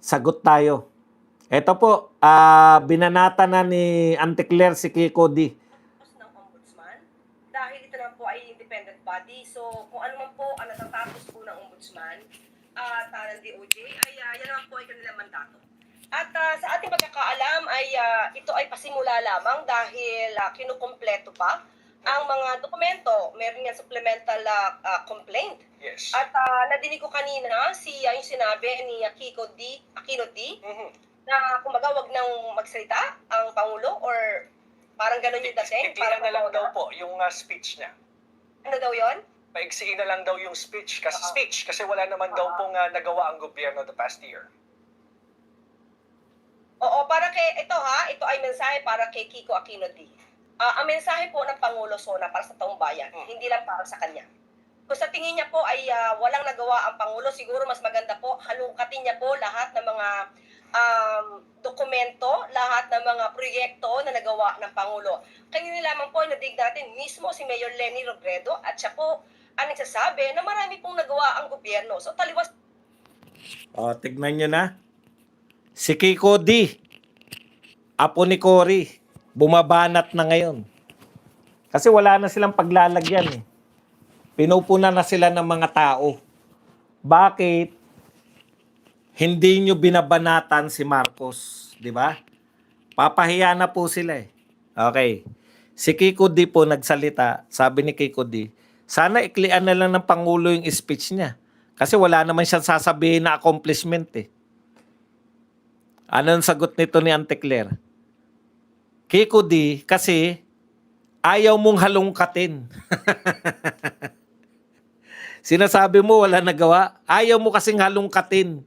Sagot tayo. Ito po, binanata na ni Auntie Claire si Kiko D. Ng ombudsman dahil ito naman po ay independent body. So, kung ano man po ang natatapos po ng ombudsman at ng DOJ, ay yan naman po ay kanilang mandato. At sa ating pagkakaalam ay ito ay pasimula lamang dahil kinukumpleto pa ang mga dokumento. Meron nga supplemental complaint. Yes. At nadinig ko kanina yung sinabi ni Aquino D, na kumbaga wag nang magsalita ang Pangulo or parang gano'n yung dating. Tigilan na lang daw po yung speech niya. Ano daw yon? Paigsiin na lang daw yung speech kasi wala naman daw pong nagawa ang gobyerno the past year. Oo, ito ay mensahe para kay Kiko Aquino D. Ang mensahe po ng Pangulo Sona para sa taong bayan, hindi lang para sa kanya. Kung sa tingin niya po ay walang nagawa ang Pangulo, siguro mas maganda po, halungkatin niya po lahat ng mga dokumento, lahat ng mga proyekto na nagawa ng Pangulo. Kanina lamang po, nadig natin mismo si Mayor Leni Robredo at siya po ang nagsasabi na marami pong nagawa ang gobyerno. So taliwas. Tignan nyo na. Si Kiko D, apo ni Cory, bumabanat na ngayon. Kasi wala na silang paglalagyan eh. Pinupuna na sila ng mga tao. Bakit hindi nyo binabanatan si Marcos? Di ba? Papahiya na po sila eh. Okay. Si Kiko D po nagsalita. Sabi ni Kiko D, sana iklian na lang ng Pangulo yung speech niya. Kasi wala naman siyang sasabihin na accomplishment eh. Ano ang sagot nito ni Auntie Claire? Kiko D, kasi ayaw mong halungkatin. Sinasabi mo wala nagawa. Ayaw mo kasing halungkatin.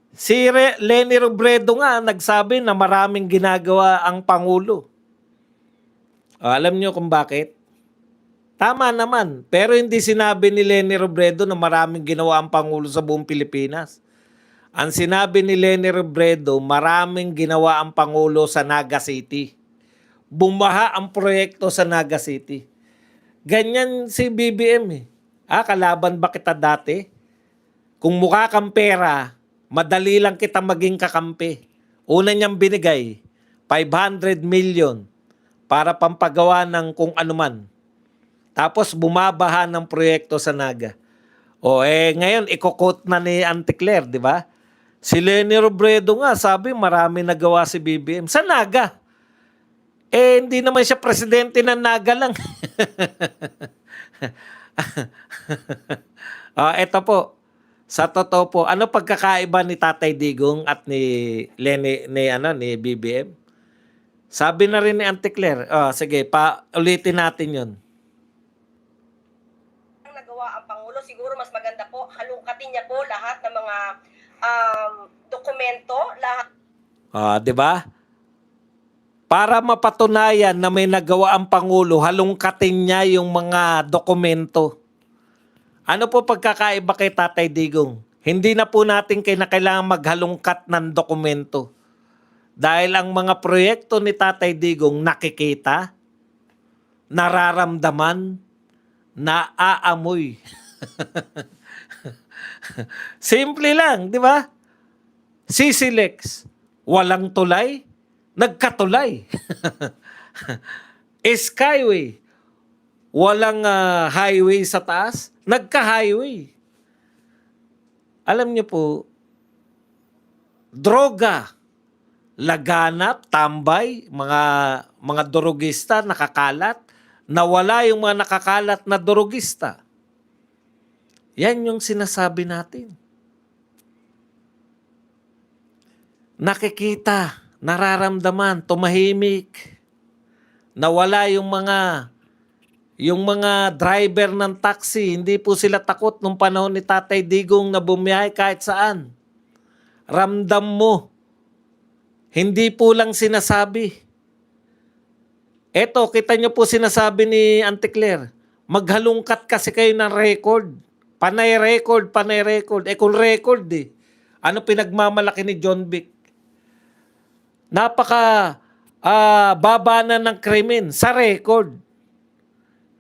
Si Leni Robredo nga nagsabi na maraming ginagawa ang Pangulo. Alam niyo kung bakit? Tama naman. Pero hindi sinabi ni Leni Robredo na maraming ginawa ang Pangulo sa buong Pilipinas. Ang sinabi ni Leni Robredo, maraming ginawa ang Pangulo sa Naga City. Bumaha ang proyekto sa Naga City. Ganyan si BBM eh. Kalaban ba kita dati? Kung mukha kang pera, madali lang kita maging kakampi. Una niyang binigay, 500 million para pampagawa ng kung anuman. Tapos bumabaha ng proyekto sa Naga. Ngayon, ikokot na ni Auntie Claire, di ba? Si Leni Robredo nga, sabi marami nagawa si BBM. Sa Naga. Hindi naman siya presidente ng Naga lang. Ito po. Sa totoo po, ano pagkakaiba ni Tatay Digong at ni Leni ni BBM? Sabi na rin ni Auntie Claire. Sige, ulitin natin 'yon. Ang nagawa ang Pangulo, siguro mas maganda po, halungkatin niya po lahat ng mga dokumento, lahat. 'Di ba? Para mapatunayan na may nagawa ang Pangulo, halungkatin niya yung mga dokumento. Ano po pagkakaiba kay Tatay Digong? Hindi na po natin kailangan maghalungkat ng dokumento. Dahil ang mga proyekto ni Tatay Digong nakikita, nararamdaman, naaamoy. Simple lang, di ba? Sisilex, walang tulay, nagkatulay. Skyway, walang highway sa taas, nagka-highway. Alam niyo po, droga, laganap, tambay, mga durugista nakakalat, nawala yung mga nakakalat na durugista. Yan yung sinasabi natin. Nakikita, nararamdaman, tumahimik. Nawala yung mga driver ng taxi, hindi po sila takot nung panahon ni Tatay Digong na bumiyahe kahit saan. Ramdam mo. Hindi po lang sinasabi. Eto, kita nyo po sinasabi ni Auntie Claire. Maghalungkat kasi kayo ng record. Panay record. Kung record ano pinagmamalaki ni John Vic? Napaka baba na ng krimen sa record.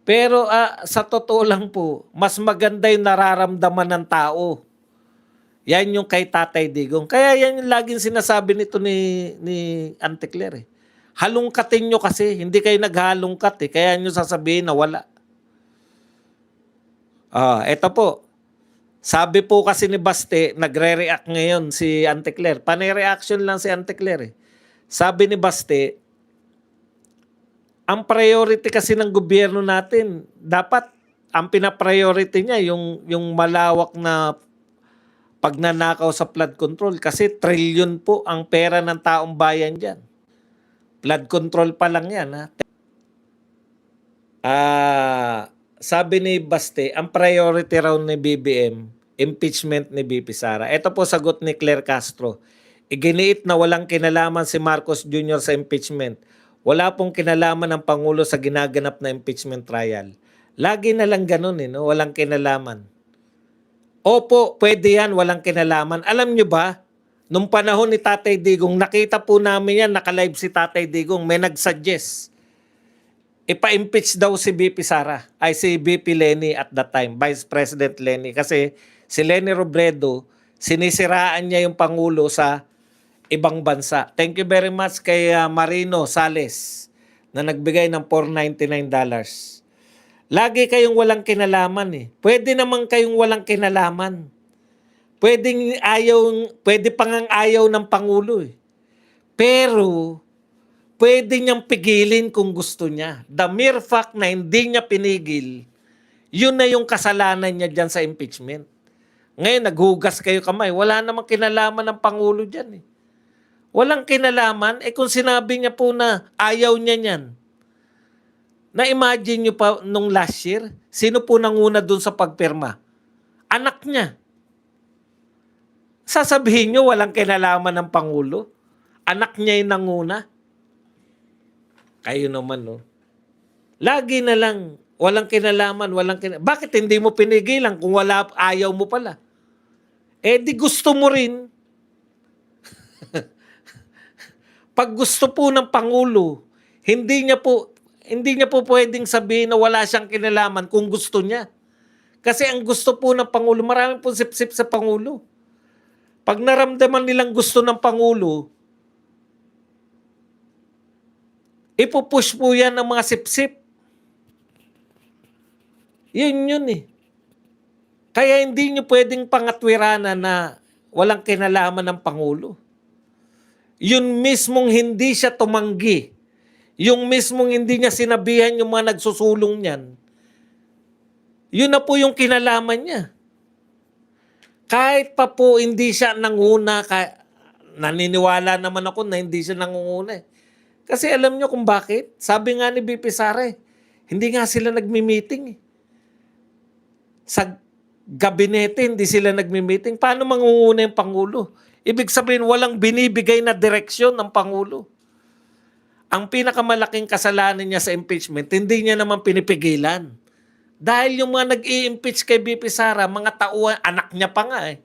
Pero sa totoo lang po, mas maganda yung nararamdaman ng tao. Yan yung kay Tatay Digong. Kaya yan yung laging sinasabi nito ni Auntie Claire. Halongkatin nyo kasi. Hindi kayo naghalongkat eh. Kaya nyo sasabihin na wala. Eto po. Sabi po kasi ni Baste, nagre-react ngayon si Auntie Claire. Panay-reaction lang si Auntie Claire. Sabi ni Baste, ang priority kasi ng gobyerno natin, dapat ang pina-priority niya yung malawak na pagnanakaw sa flood control kasi trilyon po ang pera ng taong bayan dyan. Flood control pa lang yan. Sabi ni Baste, ang priority raw ni BBM, impeachment ni BP Sara. Ito po sagot ni Claire Castro. Iginiit na walang kinalaman si Marcos Jr. sa impeachment. Wala pong kinalaman ng Pangulo sa ginaganap na impeachment trial. Lagi na lang ganun no? Walang kinalaman. Opo, pwede yan, walang kinalaman. Alam nyo ba, nung panahon ni Tatay Digong, nakita po namin yan, nakalive si Tatay Digong, may nagsuggest. Ipa-impeach daw si BP Sara, ay si BP Leni at that time, Vice President Leni. Kasi si Leni Robredo, sinisiraan niya yung Pangulo sa ibang bansa. Thank you very much kay Marino Sales na nagbigay ng $499. Lagi kayong walang kinalaman eh. Pwede naman kayong walang kinalaman. Pwede pang ayaw ng Pangulo eh. Pero, pwede niyang pigilin kung gusto niya. The mere fact na hindi niya pinigil, yun na yung kasalanan niya dyan sa impeachment. Ngayon, naghugas kayo kamay. Wala namang kinalaman ng Pangulo dyan eh. Walang kinalaman. Kung sinabi niya po na ayaw niya niyan, na-imagine nyo pa nung last year, sino po nanguna dun sa pagpirma? Anak niya. Sasabihin nyo walang kinalaman ng Pangulo? Anak niya yung nanguna? Kayo naman, no? Lagi na lang, walang kinalaman, Bakit hindi mo pinigilan kung ayaw mo pala? Di gusto mo rin. Pag gusto po ng Pangulo, hindi niya po pwedeng sabihin na wala siyang kinalaman kung gusto niya. Kasi ang gusto po ng Pangulo, marami po sip-sip sa Pangulo. Pag naramdaman nilang gusto ng Pangulo, ipupush po yan ng mga sip-sip. Yun eh. Kaya hindi nyo pwedeng pangatwiranan na walang kinalaman ng Pangulo. Yun mismong hindi siya tumanggi. Yung mismong hindi niya sinabihan yung mga nagsusulong niyan, yun na po yung kinalaman niya. Kahit pa po hindi siya nanguna, naniniwala naman ako na hindi siya nangunguna. Kasi alam niyo kung bakit? Sabi nga ni BP Sara, hindi nga sila nagmi-meeting. Sa gabinete, hindi sila nagmi-meeting. Paano mangunguna yung Pangulo? Ibig sabihin, walang binibigay na direksyon ng Pangulo. Ang pinakamalaking kasalanan niya sa impeachment, hindi niya naman pinipigilan. Dahil yung mga nag-i-impeach kay BP Sara, mga tauhan, anak niya pa nga eh.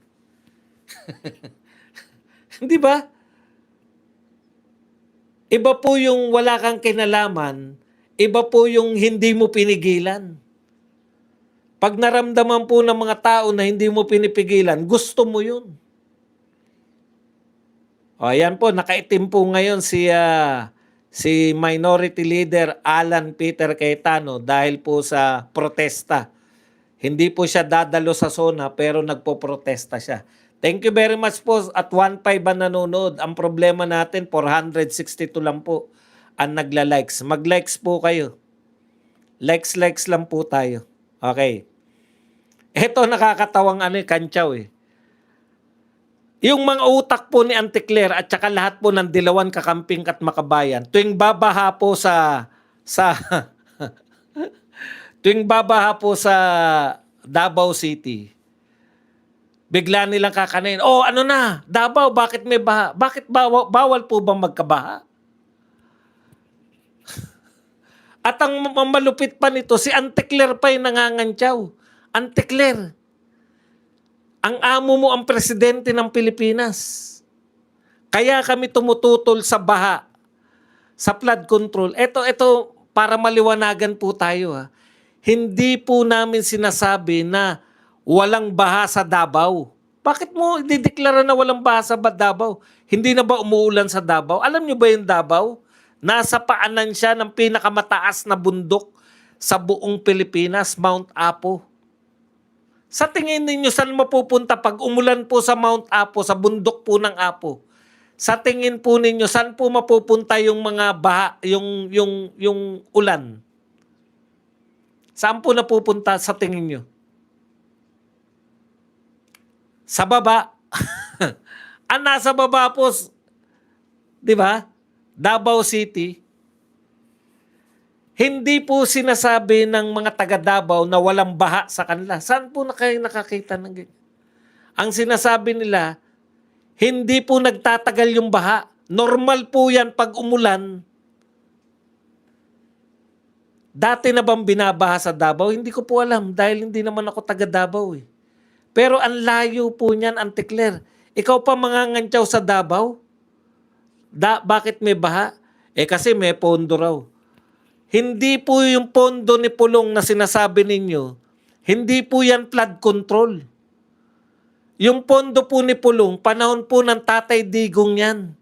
Di ba? Iba po yung wala kang kinalaman, iba po yung hindi mo pinigilan. Pag naramdaman po ng mga tao na hindi mo pinipigilan, gusto mo yun. Ayan po, nakaitim po ngayon si Minority Leader Alan Peter Cayetano dahil po sa protesta. Hindi po siya dadalo sa SONA pero nagpo-protesta siya. Thank you very much po at 1.5 ang nanonood. Ang problema natin 462 lang po ang nagla-likes. Mag-likes po kayo. Likes lang po tayo. Okay. Ito nakakatawang kantsaw eh. Yung mga utak po ni Auntie Claire at saka lahat po ng Dilawan, Kakamping at Makabayan, tuwing babaha po sa tuwing babaha po sa Davao City, bigla nilang kakanayin, ano na, Davao, bakit may baha? Bakit bawal po bang magkabaha? At ang malupit pa nito, si Auntie Claire pa yung nangangantsaw. Auntie Claire, ang amo mo ang presidente ng Pilipinas. Kaya kami tumututol sa baha, sa flood control. Ito para maliwanagan po tayo. Hindi po namin sinasabi na walang baha sa Davao. Bakit mo idideklara na walang baha sa Davao? Hindi na ba umuulan sa Davao? Alam nyo ba yung Davao? Nasa paanan siya ng pinakamataas na bundok sa buong Pilipinas, Mount Apo. Sa tingin ninyo, saan mapupunta pag umulan po sa Mount Apo, sa bundok po ng Apo? Sa tingin po ninyo, saan po mapupunta yung mga baha, yung ulan? Saan po napupunta sa tingin nyo? Sa baba. Ang nasa baba po, di ba? Davao City. Hindi po sinasabi ng mga taga Davao na walang baha sa kanila. Saan po na kayo nakakita ng ganyan? Ang sinasabi nila, hindi po nagtatagal yung baha. Normal po yan pag umulan. Dati na bang binabaha sa Davao? Hindi ko po alam dahil hindi naman ako taga Davao eh. Pero ang layo po niyan, Auntie Claire. Ikaw pa mangangantyaw sa Davao? Bakit may baha? Kasi may pondo raw. Hindi po yung pondo ni Pulong na sinasabi ninyo, hindi po yan flood control. Yung pondo po ni Pulong, panahon po ng Tatay Digong yan.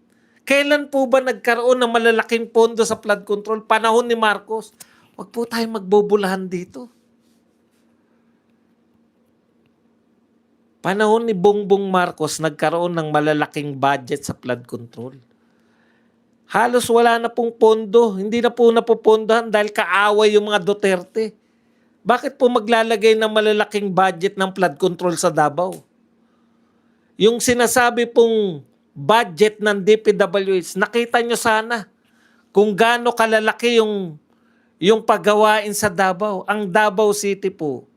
Kailan po ba nagkaroon ng malalaking pondo sa flood control? Panahon ni Marcos. Huwag po tayong magbubulahan dito. Panahon ni Bongbong Marcos, nagkaroon ng malalaking budget sa flood control. Halos wala na pong pondo. Hindi na po napupondohan dahil kaaway yung mga Duterte. Bakit po maglalagay ng malalaking budget ng flood control sa Davao? Yung sinasabi pong budget ng DPWH, nakita nyo sana kung gaano kalalaki yung paggawain sa Davao. Ang Davao City po,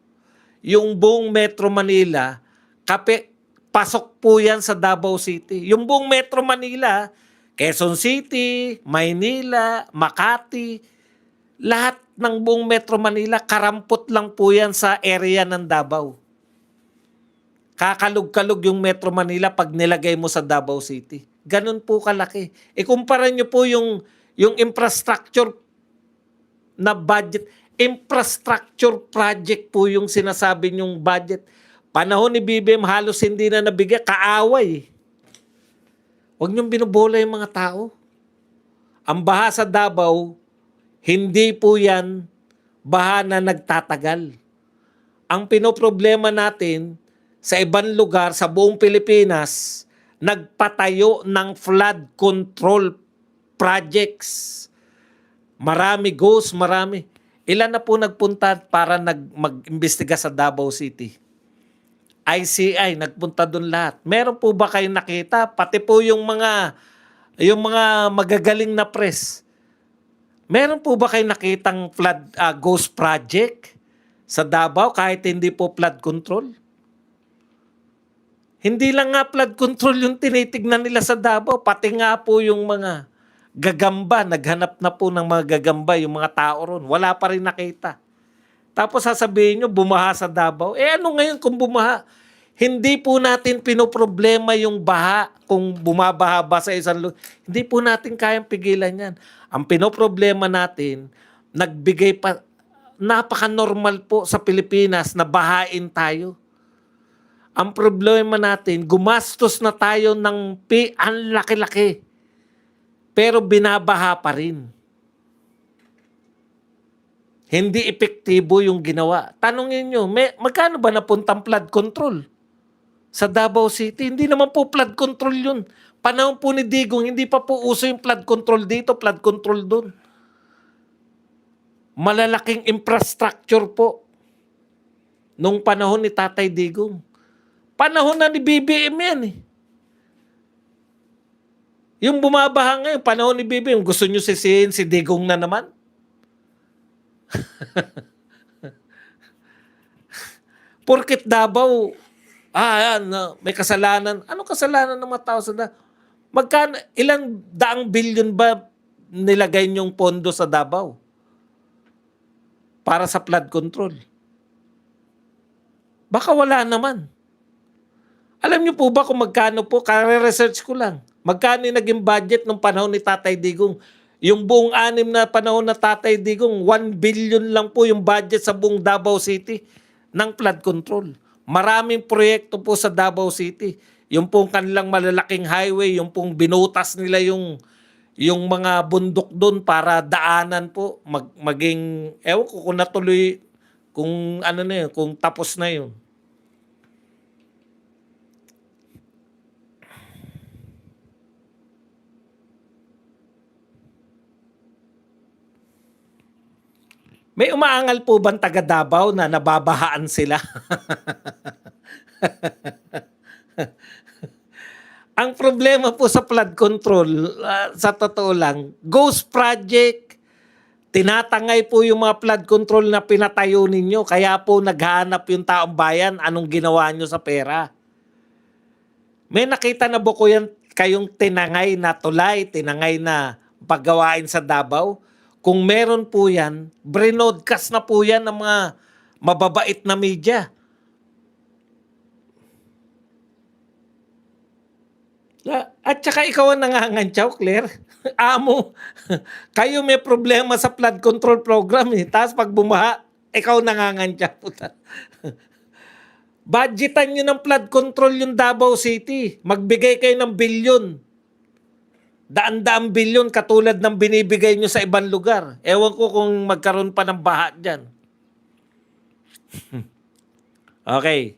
yung buong Metro Manila, pasok po yan sa Davao City. Yung buong Metro Manila, Quezon City, Maynila, Makati, lahat ng buong Metro Manila, karampot lang po yan sa area ng Davao. Kakalog-kalog yung Metro Manila pag nilagay mo sa Davao City. Ganun po kalaki. Kumpara nyo po yung infrastructure na budget. Infrastructure project po yung sinasabi nyong budget. Panahon ni BBM halos hindi na nabigay. Kaaway. Huwag niyong binubola yung mga tao. Ang baha sa Davao, hindi po yan baha na nagtatagal. Ang pinoproblema natin, sa ibang lugar, sa buong Pilipinas, nagpatayo ng flood control projects. Marami ghost, marami. Ilan na po nagpunta para mag-imbestiga sa Davao City? ICI, nagpunta doon lahat. Meron po ba kayong nakita? Pati po yung mga magagaling na press. Meron po ba kayong nakitang flood ghost project sa Davao kahit hindi po flood control? Hindi lang nga flood control yung tinitignan nila sa Davao, pati nga po yung mga gagamba, naghanap na po ng mga gagamba, yung mga tao ron. Wala pa rin nakita. Tapos sasabihin nyo, bumaha sa Davao. Ano ngayon kung bumaha? Hindi po natin pinoproblema yung baha kung bumabaha ba sa isang lugar. Hindi po natin kayang pigilan yan. Ang pinoproblema natin, nagbigay pa, napaka-normal po sa Pilipinas na bahain tayo. Ang problema natin, gumastos na tayo ng ang laki-laki. Pero binabaha pa rin. Hindi epektibo yung ginawa. Tanungin nyo, magkano ba napuntang flood control sa Davao City? Hindi naman po flood control yun. Panahon po ni Digong, hindi pa po uso yung flood control dito, flood control dun. Malalaking infrastructure po nung panahon ni Tatay Digong. Panahon na ni BBM yan eh. Yung bumabaha ngayon, panahon ni BBM, gusto nyo sisihin si Digong na naman? Porket Davao, may kasalanan. Ano kasalanan ng mga tao sa Davao? Magkano, ilang daang bilyon ba nilagay niyong pondo sa Davao? Para sa flood control. Baka wala naman. Alam niyo po ba kung magkano po, kare-research ko lang, magkano yung naging budget ng panahon ni Tatay Digong? Yung buong 6 na panahon na Tatay Digong, 1 billion lang po yung budget sa buong Davao City ng flood control. Maraming proyekto po sa Davao City. Yung pong kanilang malalaking highway, yung pong binutas nila yung mga bundok doon para daanan po maging ewan ko kung natuloy kung ano na yun, kung tapos na yun. May umaangal po bang taga Davao na nababahaan sila? Ang problema po sa flood control, sa totoo lang, ghost project. Tinatangay po yung mga flood control na pinatayo ninyo. Kaya po naghahanap yung taong bayan anong ginawa nyo sa pera. May nakita na ba ko yan kayong tinangay na tulay, tinangay na paggawain sa Davao? Kung meron po yan, brinodcast na po yan ng mga mababait na media. At saka ikaw ang nangangantsaw, Claire. Amo, kayo may problema sa flood control program eh. Tapos pag bumaha, ikaw nangangantsaw. Budgetan nyo ng flood control yung Davao City. Magbigay kayo ng bilyon. Daan-daang bilyon katulad ng binibigay nyo sa ibang lugar. Ewan ko kung magkaroon pa ng baha dyan. Okay.